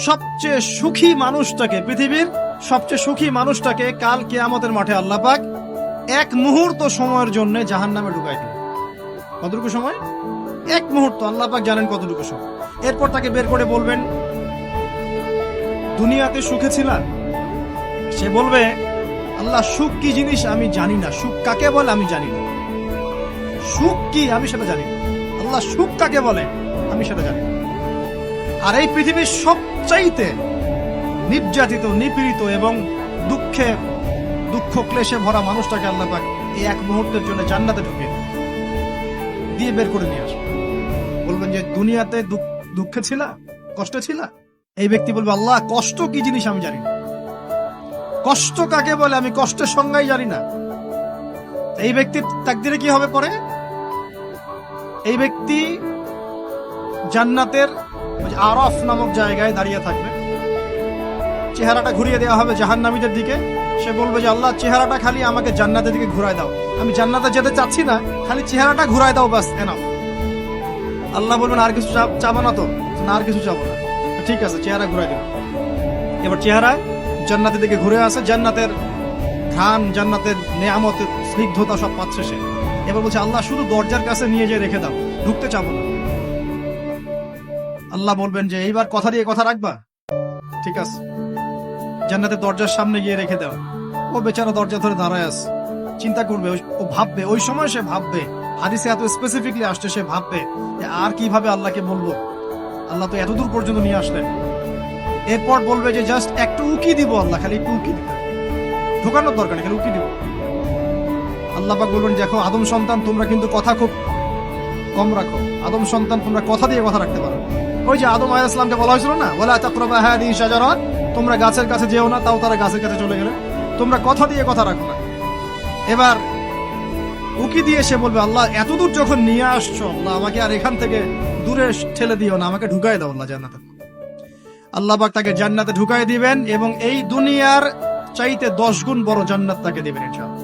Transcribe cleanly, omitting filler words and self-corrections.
সবচেয়ে সুখী মানুষটাকে, পৃথিবীর সবচেয়ে সুখী মানুষটাকে কাল কিয়ামতের মাঠে আল্লাহ পাক এক মুহূর্ত সময়ের জন্য জাহান্নামে ঢুকাই দিবেন। কতটুকু সময়? এক মুহূর্ত। আল্লাহ পাক জানেন কতটুকু সময়। এরপর তাকে বের করে বলবেন, দুনিয়াতে সুখে ছিলা? সে বলবে, আল্লাহ সুখ কি জিনিস আমি জানি না, সুখ কাকে বলে আমি জানি না, সুখ কি আমি সেটা জানি না। আল্লাহ সুখ কাকে বলে আমি সেটা জানি না। আর এই পৃথিবীর সবচাইতে নির্যাতিত, নিপীড়িত এবং দুঃখ ক্লেশে ভরা মানুষটাকে আল্লাহ পাক এই এক মুহূর্তের জন্য জান্নাতে ঢুকিয়ে দিয়ে বের করে নিয়ে আসবে। বলবেন যে দুনিয়াতে দুঃখে ছিলা, কষ্টে ছিলা? এই ব্যক্তি বলবে, আল্লাহ কষ্ট কি জিনিস আমি জানি না, কষ্ট কাকে বলে আমি কষ্টের সংজ্ঞাই জানি না। এই ব্যক্তির তাকদিরে কি হবে পরে? এই ব্যক্তি জান্নাতের আরফ নামক জায়গায় দাঁড়িয়ে থাকবে, চেহারাটা ঘুরিয়ে দেওয়া হবে জাহান্নামীদের দিকে। সে বলবে যে আল্লাহ চেহারাটা খালি আমাকে জান্নাতের দিকে ঘুরায় দাও, আমি জান্নাতে যেতে চাচ্ছি না, খালি চেহারাটা ঘুরায় দাও, বাস এনাফ। আল্লাহ বলবেন আর কিছু চাবো না তো? না, আর কিছু চাবো না। ঠিক আছে, চেহারা ঘুরাই দেব। এবার চেহারা জান্নাতের দিকে ঘুরে আসে, জান্নাতের ঘ্রাণ, জান্নাতের নেয়ামতের স্নিগ্ধতা সব পাচ্ছে সে। এবার বলছে আল্লাহ শুধু দরজার কাছে নিয়ে যেয়ে রেখে দাও, ঢুকতে চাবো না। আল্লাহ বলবেন যে এইবার কথা দিয়ে কথা রাখবা? ঠিক আছে, জান্নাতের দরজার সামনে গিয়ে রেখে দাও। ও বেচারা দরজা ধরে দাঁড়ায় আছে, চিন্তা করবে, ও ভাববে, ওই সময় সে ভাববে, হাদিসে এত স্পেসিফিকলি আসছে, সে ভাববে যে আর কিভাবে আল্লাহকে বলবো, আল্লাহ তো এতদূর পর্যন্ত নিয়ে আসলেন। এরপর বলবে যে জাস্ট একটু উকি দিব, আল্লাহ খালি একটু উকি দিতে, ঢোকানোর দরকার নেই, খালি উকি দিব। আল্লাহ পাক বলবেন, দেখো আদম সন্তান, তোমরা কিন্তু কথা খুব কম রাখো। আদম সন্তান, তোমরা কথা দিয়ে কথা রাখতে পারো। ওই যে আদম আলাইহিস সালামকে বলা হয়েছিল না, ওয়ালা তাকরাবা হাদিহি শাজারা, তোমরা গাছের কাছে যেও না, তাও তারা গাছের কাছে চলে গেলেন। তোমরা কথা দিয়ে কথা রাখো না। এবার উকি দিয়ে সে বলবে, আল্লাহ এতদূর যখন নিয়ে আসছো, আল্লাহ আমাকে আর এখান থেকে দূরে ঠেলে দিও না, আমাকে ঢুকাই দাও আল্লাহ জান্নাতে। আল্লাহ পাক তাকে জান্নাতে ঢুকাই দিবেন এবং এই দুনিয়ার চাইতে 10 গুণ বড় জান্নাত তাকে দিবেন ইনশাআল্লাহ।